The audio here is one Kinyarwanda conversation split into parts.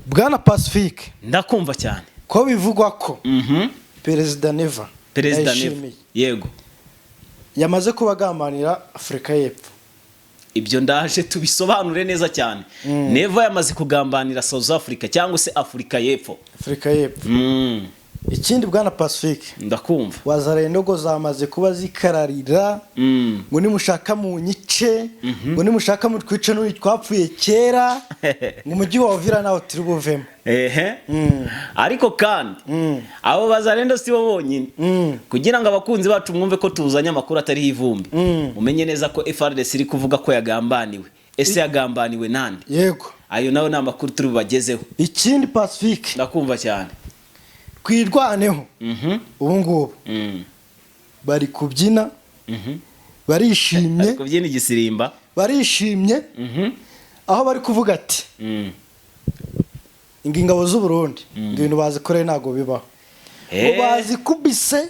Bwana Pacifique ndakumva cyane ko bivugwa ko Perezida Neva yego yamaze kubagambanira Afrika y'Epfo. Ibyo ndaje tubisobanure neza cyane. Neva yamaze kugambanira South Africa cyangwa se Afrika y'Epfo. Ikindi Bwana Pacifique ndakumva Wazalendo go zamaze kuba zikararira ngo nimushaka mu nyice ngo nimushaka mu twice n'uyu twapfuye kera ngo mujyi wa Uvira naho turi buvemo. Ariko kandi abo Wazalendo si bo bonyine kugira ngo abakunzi bacu mwumve ko tuzanye amakuru atari ivumbi. Umenye neza ko FARDC iri kuvuga ko yagambaniwe. Ese yagambaniwe nande? Yego ayo nawe ni amakuru turi bubagezeho. Ikindi Pacifique ndakumva cyane kwirwaneho ubu ngubu bari kubyina barishimye kubyina igisirimba barishimye aho bari kuvuga ati ingabo z'u Burundi ibintu bazikoreye ntago bibaho bazi kubise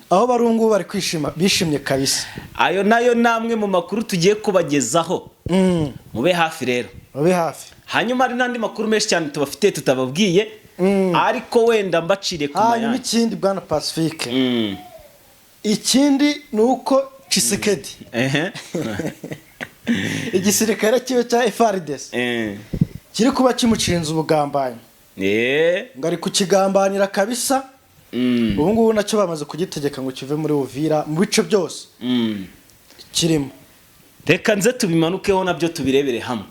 aho barungu bari kwishima bishimye kabisa. Ayo nayo namwe mu makuru tugiye kubagezaho mube hafi rero mube hafi. Hanyuma ari nandi makuru menshi cyane tubafite tutababwiye ariko wenda mbacire ku mayandi. Hanyuma ikindi Bwana Pacifique ikindi nuko Tshisekedi igisirikare kibe cya FARDC kiri kuba kimucinza ubugambanyi ngari kukigambanira kabisa. Ubu ngubu nacyo bamaze kugitegeka ngo kive muri Uvira mu bice byose kirimo. Reka nze tubimanukeho nabyo tubirebere hamwe.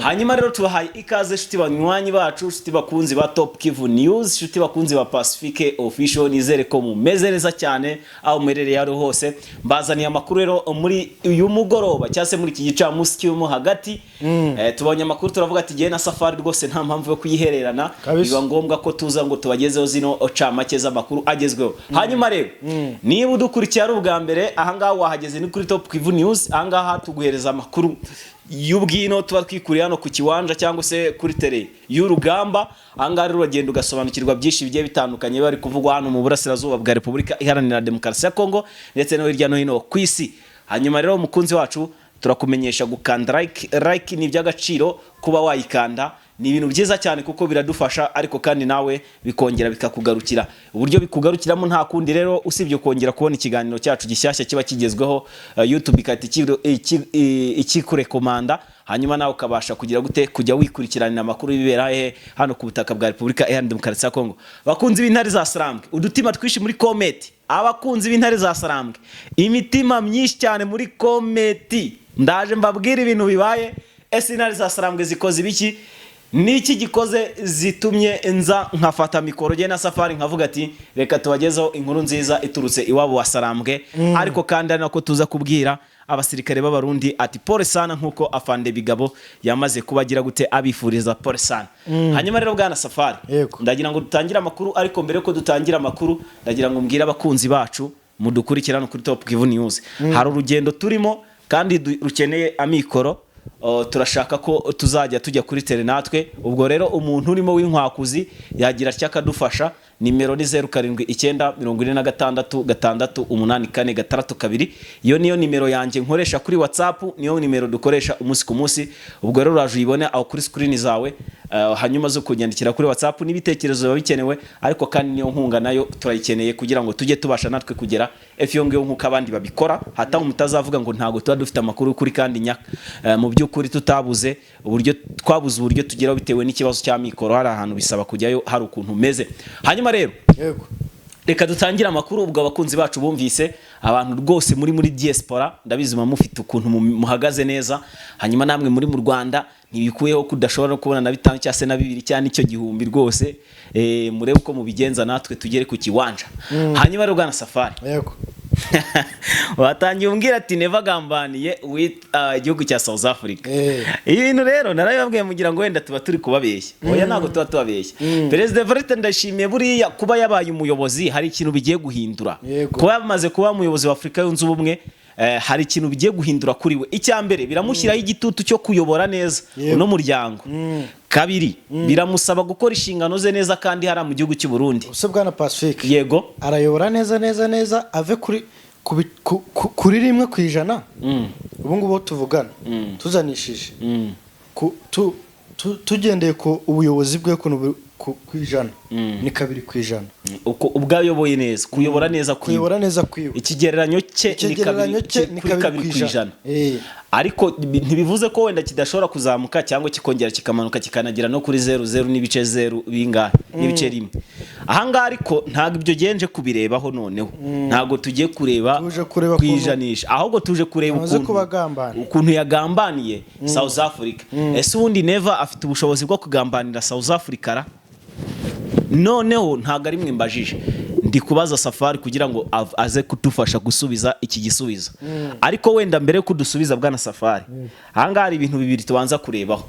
Hanyuma rero tubahaye ikaze shuti banywanyi bacu, shuti bakunzi ba Top Kivu News, shuti bakunzi ba Pacifique Official, nizere ko mumeze neza cyane aho muherereye yaro hose. Mbazaniye amakuru rero muri uyu mugoroba cyase muri iki gicamunsi cy'umu hagati. Tubonye amakuru turavuga ati giye na safari rwose nta mpamvu yo kuyihererana, biba ngombwa ko tuza ngo tubagezeho zino ocamake z'amakuru agezweho. Hanyuma rero niba udukurikiye ari ubwa mbere ahangaha wahageze ni kuri Top Kivu News. Ahangaha guhereza amakuru y'ubwino tuba twikuriye hano ku kiwanja cyangwa se kuri tele y'urugamba. Ahangaha rero uragenda ugasobanukirwa byinshi bigiye bitandukanye bari kuvugwa hano mu burasirazuba bwa Repubulika Iharanira Demokarasi ya Kongo ndetse no hirya no hino ku isi. Hanyuma rero umukunzi wacu turakumenyesha gukanda like ni by'agaciro kuba wayikanda ni ibintu byiza cyane kuko biradufasha ariko kandi nawe bikongera bikakugarukira. Uburyo bikugarukiramo nta kundi rero usibye kongera kubona ikiganiro cyacu gishyashya kiba kigezweho YouTube ikati ikikurekomanda hanyuma nawe ukabasha kugira gute kujya wikurikiranira amakuru bibera hano ku butaka bwa Repubulika Iharanira Demokarasi ya Kongo. Bakunzi b'intare za Sarambwe udutima twishi muri comment. Abakunzi b'intare za Sarambwe imitima myinshi cyane muri comment. Ndaje mbabwira ibintu bibaye. Ese intare za Sarambwe zikoze ibiki? Niki gikoze zitumye nza nkafata mikoro je na safari nkavuga ati reka tubagezeho inkuru nziza iturutse iwabo wa Sarambwe. Ariko kandi ari nako tuza kubwira abasirikare b'abarundi ati pole sana nkuko afande Bigabo yamaze kubagira gute abifuriza pole sana. Hanyuma rero bwana Safari ndagira ngo dutangire amakuru ariko mbere ko dutangira amakuru ndagira ngo mbwira abakunzi bacu mudukurikirana kuri Top Kivu News. Hari urugendo turimo kandi rukeneye amikoro. Turashaka ko tuzajya tujya kuri tele natwe. Ubwo rero umuntu urimo w'inkwakuzi yagira cyakadufasha. Nimero ni 0794668462. Iyo niyo nimero yanjye nkoresha kuri WhatsApp, niyo nimero dukoresha umunsi ku munsi. Ubwo rero uraje uyibone aho kuri screen zawe. Hanyuma zo kunyandikira kuri WhatsApp n'ibitekerezo babikenewe ariko kandi niyo nkunga nayo turayikeneye kugira ngo tujye tubasha natwe kugera efyongeyo nkuko abandi babikora. Hata umutazavuga ngo ntago tuba dufite amakuru kuri kandi mu by'ukuri tutabuze uburyo twabuze uburyo tugeraho bitewe n'ikibazo cya mikoro. Hari ahantu bisaba kujyayo hari ukuntu meze. Hanyuma rero reka dutangira amakuru. Ubwo abakunzi bacu bumvise abantu rwose muri diaspora ndabizi mufite ukuntu muhagaze neza. Hanyuma namwe muri mu Rwanda ntibikuyeho kudashobora kubona na 5 cyase na 2 cyane icyo gihumbi rwose. Murebe uko mubigenza natwe tugere ku kiwanja. Hanyuma rero bwana Safari watangiye umbwira ati Neva gambaniye igihugu cya South Africa. Ibintu rero narababwiye mugira ngo wenda tuba turi kubabeshya. Oya ntago tuba tubabeshya. Perezida Evariste Ndayishimiye buriya kuba yabaye umuyobozi hari ikintu bigiye guhindura. Kuba yamaze kuba umuyobozi wa Afrika yunze ubumwe hari ikintu bigiye guhindura kuri we. Icyambere biramushyiraho igitutu cyo kuyobora neza no muryango. Kabiri biramusaba gukora inshingano ze neza kandi hari mu gihugu cy'u Burundi. Use bwana Pacifique yego arayobora neza ave kuri 1%. Ubu ngubu tuvugana tuzanishije tugendeye ku ubuyobozi bwe ku ijana ni 2%. uko ubwayoboye neza kuyobora neza kwiwe ikigereranyo cye ni 2%. Ariko ntibivuze ko wenda kidashobora kuzamuka cyangwa kikongera kikamanuka kikanagira no kuri 0 n'ibice 0 bingahe n'ibice rimwe. Ahangaha ariko ntabwo ibyo genje kubirebaho noneho ntabwo tugiye kureba kwijanisha ahubwo tuje kureba ukuntu yagambaniye South Africa. Ese ubundi Never afite ubushobozi bwo kugambanira South Africa noneho ntabwo ari mwe mbajije ndi kubaza Safari kugira ngo aze kudufasha gusubiza iki gisubizo. Ariko wenda mbere ko dusubiza bwana Safari ahangaha hari ibintu bibiri tubanza kurebaho.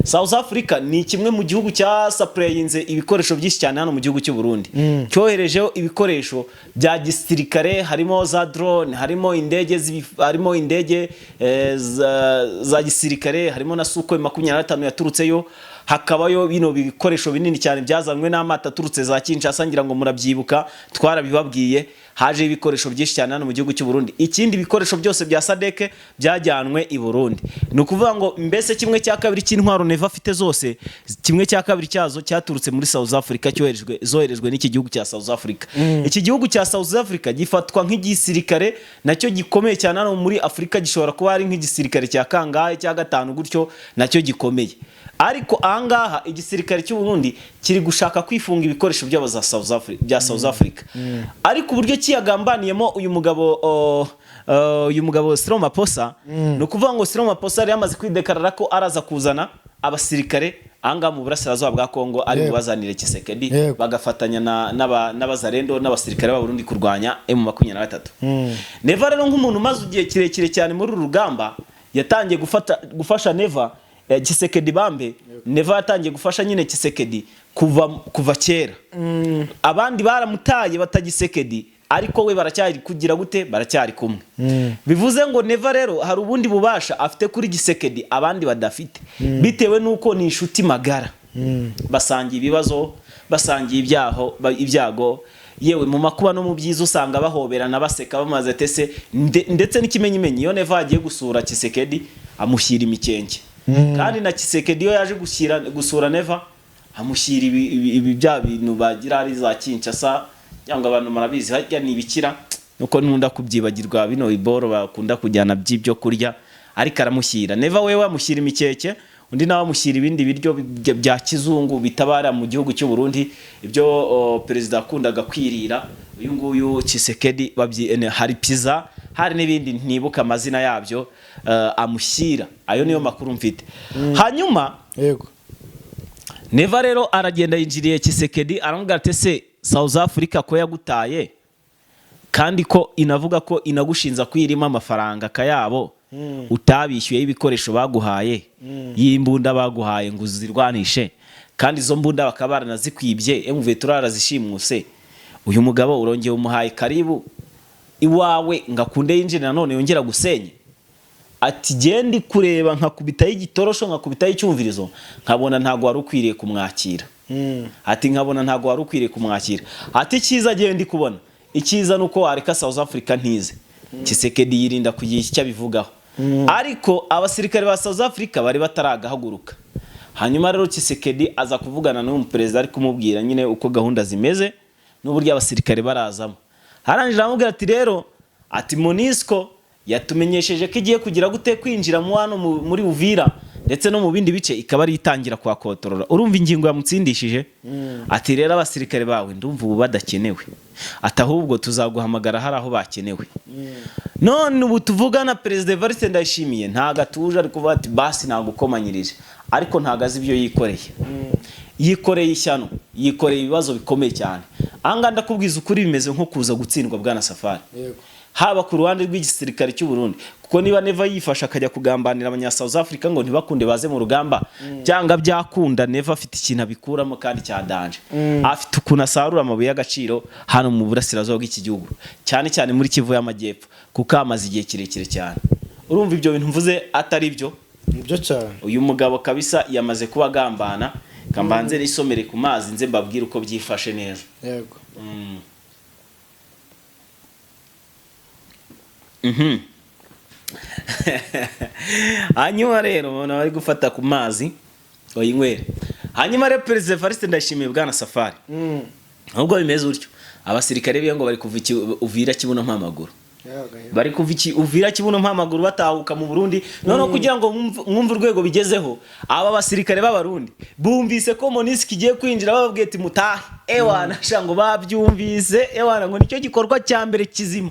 South Africa ni kimwe mu gihugu cya supplyinze ibikoresho byinshi cyane hano mu gihugu cy'u Burundi. Cyoherejeho ibikoresho bya gisirikare harimo za drone, harimo indege za gisirikare, harimo na Sukhoi 25 yaturutseyo, hakabayo bino bikoresho binini cyane byazanwe n'amata turutse za Kinshasa ngira ngo murabyibuka twarabibabwiye. Haje ibikoresho byinshi cyane hano mu gihugu cy'u Burundi. Ikindi bikoresho byose bya SADC byajyanwe i Burundi. Ni ukuvuga ngo mbese kimwe cya kabiri cy'intwaro Never afite zose kimwe cya kabiri cyazo cyaturutse muri South Africa zoherejwe n'iki gihugu cya South Africa. Iki gihugu cya South Africa gifatwa nk'igisirikare nacyo gikomeye cyane hano muri Afrika, gishobora kuba ari nk'igisirikare cya kangahe cya gatanu gutyo nacyo gikomeye. Ariko ahangaha igisirikare cy'u Burundi kiri gushaka kwifunga ibikoresho by'abaza South Africa. Ariko uburyo kiyagambaniyemo uyu mugabo Cyril Ramaphosa no kuvuga ngo Cyril Ramaphosa yari yamaze kwidekarara ko araza kuzana abasirikare anga mu burasirazuba bwa Kongo ari bubazanire Tshisekedi bagafatanya n'abazarendo n'abasirikare ba Burundi kurwanya M23. Never rero nk'umuntu maze ugiye kirekire cyane muri rugamba yatangiye gufasha Never Tshisekedi bambe Never yatangiye gufasha nyine Tshisekedi kuva kera. Abandi baramutaye batagisekedi ariko we baracyari kugira gute baracyari kumwe. Bivuze ngo Never rero hari ubundi bubasha afite kuri Tshisekedi abandi badafite bitewe nuko ni inshuti magara. Basangiye ibibazo, basangiye ibyago, yewe mu makuba no mu byiza usanga bahoberana baseka bamaze tese ndetse n'ikimenyimenyi iyo Never agiye gusura Tshisekedi amushyira imikenke. Kandi na Tshisekedi yo yaje gusura Never amushyira ibi bya bintu bagira ari za Kinshasa cyangwa abantu marabizi hajya nibikira nuko nkunda kubyibagirwa bino iboro bakunda kujyana by'ibyo kurya ariko aramushyira. Never wewe amushyira imikeke undi nawe amushyira ibindi biryo bya kizungu bitabara mu gihugu cy'u Burundi ibyo perezida akundaga kwirira. Uyu nguyu Tshisekedi hari pizza hari n'ibindi ntibuka amazina yabyo amushyira. Ayo niyo makuru mfite. Hanyuma yego Never rero aragenda yinjiriye Tshisekedi aramubwira ati se South Africa ko yagutaye kandi ko inavuga ko inagushinza kwirima amafaranga kayabo utabishyuye ibikoresho baguhaye yimbunda baguhaye ngo uzirwanishe kandi izo mbunda bakabara nazikwibye M23 arazishimuse. Uyu mugabo urongeye umuhaye karibu iwawe ngakunde yinjira none yongera gusenye. Ati gendi kureba nkakubita y'igitorosho nkakubita y'icyumvirizo nkabona ntago wari ukwiriye kumwakira. Ati nkabona ntago wari ukwiriye kumwakira. Ati cyiza gendi kubona icyiza nuko wareka South Africa ntize. Tshisekedi yirinda kugira icyo bivugaho. Ariko abasirikare ba South Africa bari bataragahaguruka. Hanyuma rero Tshisekedi aza kuvugana n'umuperezida ari kumubwira nyine uko gahunda zimeze n'uburyo abasirikare barazamo. Harangira amubwira ati rero ati MONUSCO yatumenyesheje ko igiye kugira gute kwinjira mu hano muri Uvira ndetse no mu bindi bice ikaba ari itangira kwa kotorora. Urumva ingingo yamutsindishije. Ati rero abasirikare bawe ndumva ubu badakenewe. Ati ahubwo tuzaguhamagara hari aho bakenewe. None ubu tuvugana Perezida Evariste Ndayishimiye ntago atuje ari kuvuga ati basi nagukomanyirije ariko ntago azi ibyo yikoreye. Yikoreye ishyano, yikoreye ibibazo bikomeye cyane. Anga ndakubwiza ukuri bimeze nko kuza gutsindwa bwana Safari. Yego. Haba ku ruhande rw'igisirikare cy'u Burundi kuko niba Never yifasha akajya kugambanira abanya South Africa ngo ntibakunde baze mu rugamba cyangwa byakunda Never afite ikintu abikuramo kandi cya danger. Afite ukunasarura amabuye y'agaciro hano mu burasirazuba bw'iki gihugu cyane cyane muri Kivu y'Amajyepfo kuko amaze igihe kirekire cyane. Urumva ibyo bintu mvuze atari byo ibyo cyane. Uyu mugabo kabisa yamaze kuba gambana kambanze risomere ku mazi nze mbabwira uko byifashe neza. Yego. Hanyuma rero umuntu bari gufata ku mazi oyinywera. Hanyuma rero Perezida Evariste Ndayishimiye bwana Safari ahubwo bimeze utyo abasirikare biye ngo bari kuva Uvira Kibuno mpamaguru bari kuva Uvira Kibuno mpamaguru batahuka mu Burundi noneho kugira ngo mwumve urwego bigezeho aba basirikare b'abarundi bumvise ko MONUSCO kigiye kwinjira bababwiye ati mutahe ewana shango babyumvise ewana ngo nicyo gikorwa cya mbere kizima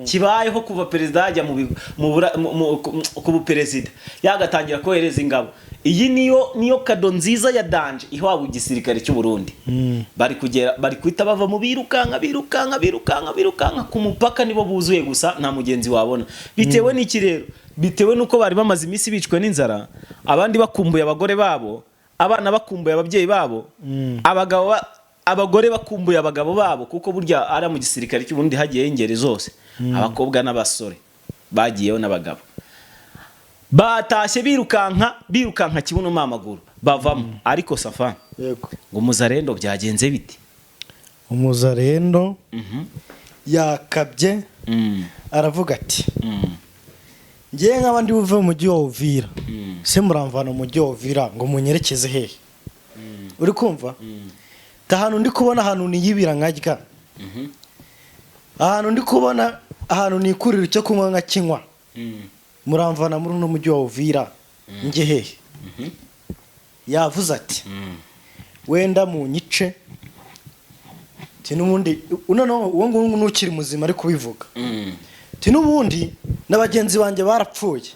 kibayeho kuva perezida ajya ku buperezida yagatangira kohereza ingabo. Iyi niyo kado nziza ya danje ihawe igisirikare cy'u Burundi. Bari kwita bava mu birukanka ku mupaka nibo buzuye gusa nta mugenzi wabona. Bitewe n'iki rero? Bitewe nuko bari bamaze iminsi bicwe n'inzara, abandi bakumbuye abagore babo, abana bakumbuye ababyeyi babo, abagore bakumbuye abagabo babo kuko burya ari mu gisirikare cy'u Burundi hagiye ingeri zose. Abakobwa n'abasore bagiyeho n'abagabo. Batashye birukanka Kibuno mpamaguru bavamo ariko Safa yego ngo Muzarendo byagenze biti Umuzarendo yakabye aravuga ati ngiye nk'abandi buve mu mujyi wa Uvira se muramvana mu mujyi wa Uvira ngo munyerekeze hehe uri kumva ahantu ndi kubona ahantu niyibira nkajya ahantu ndi kubona ahantu nikurira icyo kunywa nkakinywa muramvana muri no mujyi wa Uvira nge hehe yavuze ati wenda mu nyice tinubundi unono uwo ngo nukiri muzima ari kubivuga tinubundi n'abagenzi banjye barapfuye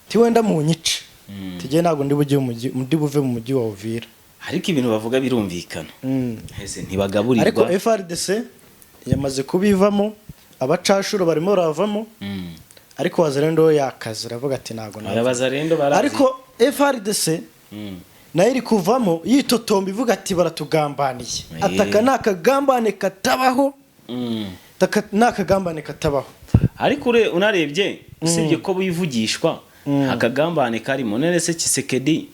ti wenda mu nyice tije nago ndi buve mu mujyi wa Uvira ariko ibintu bavuga birumvikana heze ntibagaburirwa ariko FRDC yamaze kubivamo abacashuro barimo ravamo ariko Wazalendo yakaze aravuga ati nago ariko FRDC nayo iri kuvamo yitotomba ivuga ati baratugambaniye ataka nakagambane katabaho nakagambane katabaho ariko unarebye usibye ko bivugishwa akagambane karimo none se Tshisekedi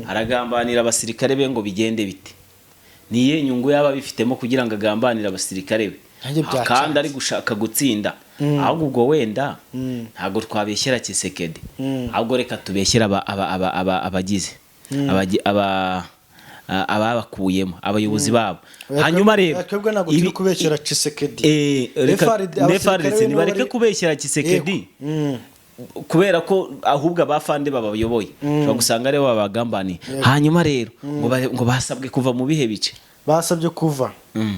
aragambanira abasirikare be ngo bigende bite niye nyungu yaba bifitemo kugira ngo agambanire abasirikare be kandi ari gushaka gutsinda ahubwo ubwo wenda ntago twabeshyera Tshisekedi ahubwo reka tubeshyera abagize ababakuyemo abayobozi babo hanyuma rero twebwe nago turi kubeshyera Tshisekedi FARDC nibareke kubeshyera Tshisekedi kubera ko ahubwo abafande babayoboye cyo gusanga rero babagambani hanyuma rero ngo basabwe kuva mu bihe bice basabye kuva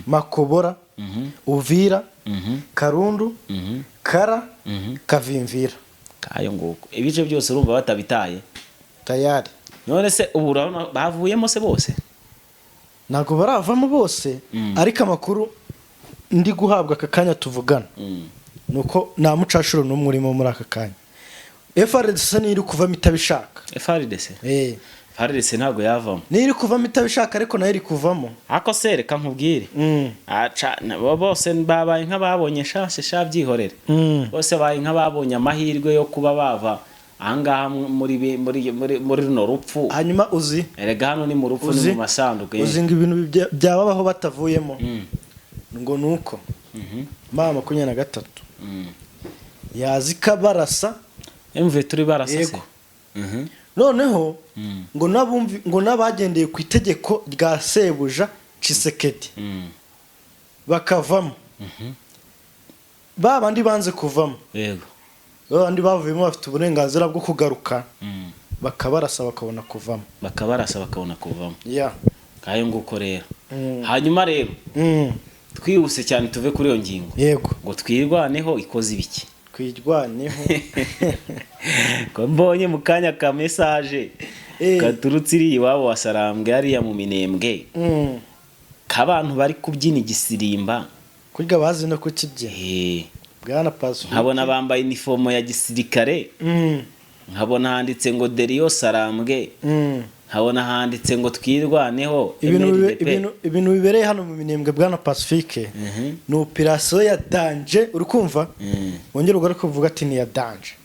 Makobora Uvira Karundu Kara Kavimvira kayo nguko ibice byose urumva batabitaye tayari none se uburana bavuyemo se bose nago baravamo bose ariko amakuru ndi guhabwa akakanya tuvugana nuko nta mucashuro no murimo muri aka kanya FRDC niri kuva mitabishaka FRDC ntago yavamo niri kuva mitabishaka ariko nayo iri kuvamo ako sereka nkubwire aca bose babaye nk'ababonye shashe byihorere bose babaye nk'ababonye amahirwe yo kuba bava ahangaha muri no rupfu hanyuma uzi erega hano ni mu rupfu ni mu masanduku uzi ngo ibintu byababaho batavuyemo ngo nuko mama 23 yazika barasa MV turi barasa se noneho ngo nabagendeye ku itegeko rya Sebuja Tshisekedi bakavamo babandi banze kuvamo yego babandi bavuyemo bafite uburenganzira bwo kugaruka bakabarasa bakabona kuvamo kayo nguko rero hanyuma rero twihuse cyane tuve kuri iyo ngingo yego ngo twirwaneho ikoze ibiki kwirwaneho ko mbonye mu kanya ka message katurutse iri iwabo wasarambwe yari mu Minembwe kabantu bari kubyina igisirimba kurya bazi no kukibye bwana Paso nkabona bambaye uniform ya gisirikare nkabona handitse ngo Derio Sarambwe nkabona handitse ngo twirwaneho ibintu bibereye hano mu Minembwe bwana Pacifique no operation ya danger uri kumva wongera ugara kuvuga ati ni ya danger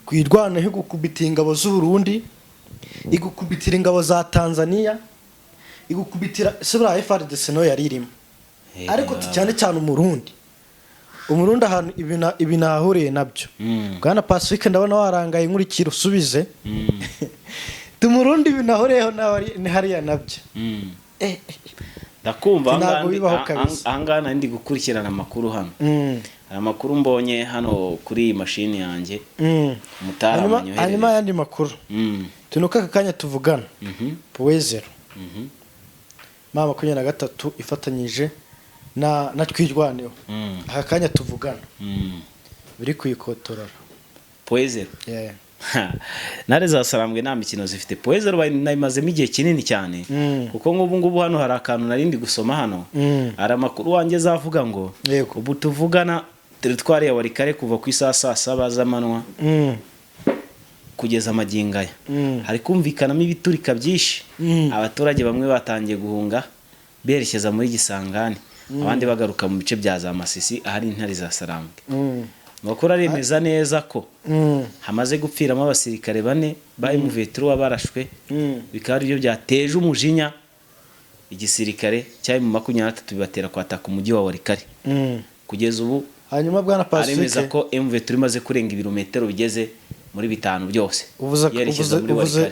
kwirwaneho gukubita ingabo z'u Burundi igukubitira ingabo za Tanzania igukubitira sebra FRDC no yaririmo ariko cyane cyane umurundi ahantu ibinahuriye nabyo bwana Pacifique ndabona warangaye nkurikira usubize tumurundi binahoreho nawe ni hariya nabyo ndakumva ntabwo bibaho kabisa. ahangana ndi gukurikirana amakuru hano hari amakuru mbonye hano kuri iyi mashini yanjye umutaramanye hanyuma yandi makuru tunuka aka kanya tuvugana Poezero mama 23 ifatanyije na twirwaneho aka kanya tuvugana biri kwikotorara Poezero Ntare za Sarambwe nta mikino zifite. Poezero bayimazemo igihe kinini cyane kuko ngubu hano hari akantu narindi gusoma hano ari amakuru wanjye zavuga ngo ubu tuvugana teritwari ya Warikare kuva ku isaha 7 z'amanywa kugeza amagingaya hari kumvikanamo ibiturika byinshi abaturage bamwe batangiye guhunga berekeza muri Gisangani abandi bagaruka mu bice bya za Masisi ahari Intare za Sarambwe. Makuru aremeza neza ko hamaze gupfiramo abasirikare 4 ba M23 barashwe bikaba byo byateje umujinya igisirikare cyayi mu 23 bibatera kwataka umujyi wa Warikare kugeza ubu. Hanyuma bwana Pacifique aremeza ko M23 imaze kurenga ibirometero bigeze muri 5 byose.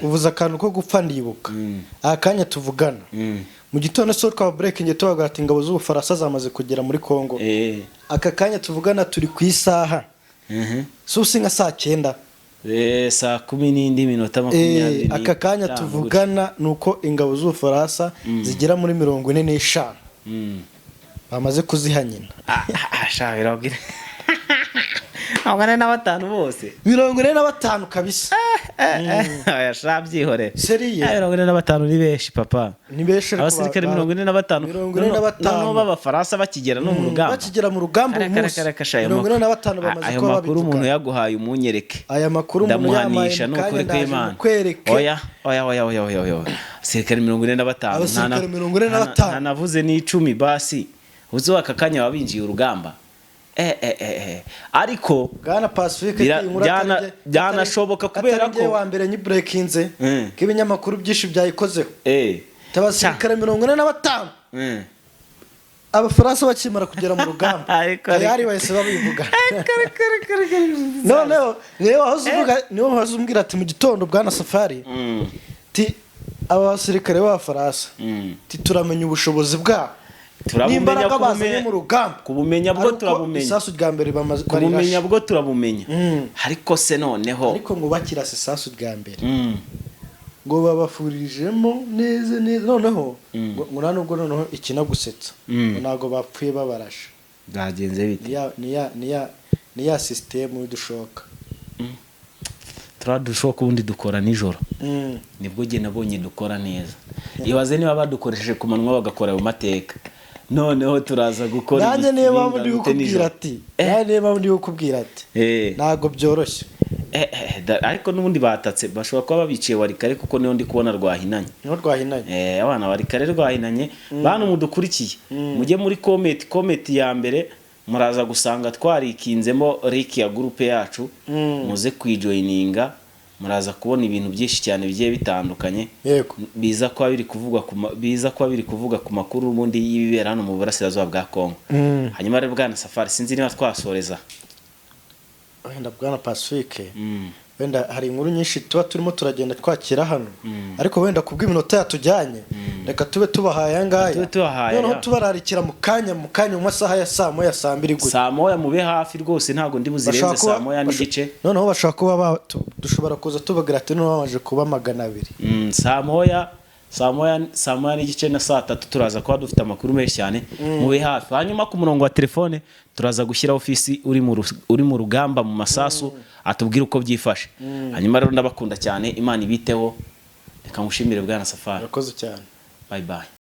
Uvuza akantu ko gupfa ndibuka akanya tuvugana mu gitondo so kwa breaking tubaga ati ingabo z'Ubufaransa zamaze kugera muri Kongo. Aka kanya tuvugana turi ku isaha susi nka saa 9 saa 10 n'indi minota 20. Aka kanya tuvugana nuko ingabo z'Ubufaransa zigera muri 45 bamaze kuzihanyina. Ashahirogire abana n'abatanu bose 45 kabisa. Yashabyihore seriye 45 ni beshi papa ni beshi abasirikare 45 no b'Abafaransa bakigera no mu rugamba umunsi 45 bamaze ko makuru umuntu yaguhaye umunyereke aya makuru ndamuhanisha no kuri kw'Imana. Oya sirikare 45 navuze ni 10 basi uzo akakanya babinjiye urugamba ariko Bwana Pacifique byanashoboka kubera ko wa mbere ni breakinze k'ibinyamakuru byinshi byayikozeho tabasirikare 45 Abafaransa bakimara kugera mu rugamba yari wese babivuga niyo wazumbwira ati mu gitondo Bwana Safari ti abasirikare b'Abafaransa ti turamenya ubushobozi bwabo turabumenya kubumenya bwo turabumenya isasu rya mbere bamaze kubumenya bwo turabumenya ariko se noneho ariko ngo bakira isasu rya mbere ngo babafurijemo neze noneho ngo nubwo noneho ikinagusetsa nago bapfuye babarasha byagenze bite ni ya system y'udushoka turadushoka ubundi dukora nijoro nibwo je nabonye dukora neza ibaze niba badukoresheje ku manwa bagakora mu mateka noneho turaza gukora nanjye niba muri ukubwira ati nago byoroshye ariko nubundi batatse bashobora kuba babiciye Warikare kuko niho ndi kubona rwahinanye abana Warikare rwahinanye bantu mudukurikiye mujye muri comment ya mbere muraza gusanga twarikinzemo link ya groupe yacu muze kwijoininga muraza kubona ibintu byinshi cyane bigiye bitandukanye biza kwa biri kuvuga ku makuru ubundi y'ibibera hano mu burasirazuba bwa Kongo. Hanyuma rero Bwana Safari sinzi niba twasoreza wenda Bwana Pacifique wenda hari inkuru nyinshi tuba turimo turagenda twakira hano ariko wenda kubw'iminota yatujyanye reka tube tubahaye ngaya noneho tubararikira mu kanya mu masaha ya saa 1 saa 2 gute saa 1 mube hafi rwose ntago ndi buzirenze saa 1 n'igice noneho bashaka kuba dushobora kuza tubagira ati no bamaje kuba 200 saa 1 n'igice na saa 3 turaza kuba dufite amakuru menshi cyane mube hafi. Hanyuma ku murongo wa telefone turaza gushyira ofisi uri mu rugamba mu masasu atubwira uko byifashe. Hanyuma rero ndabakunda cyane Imana ibiteho reka ngushimire Bwana Safari. Urakoze cyane. Bye bye.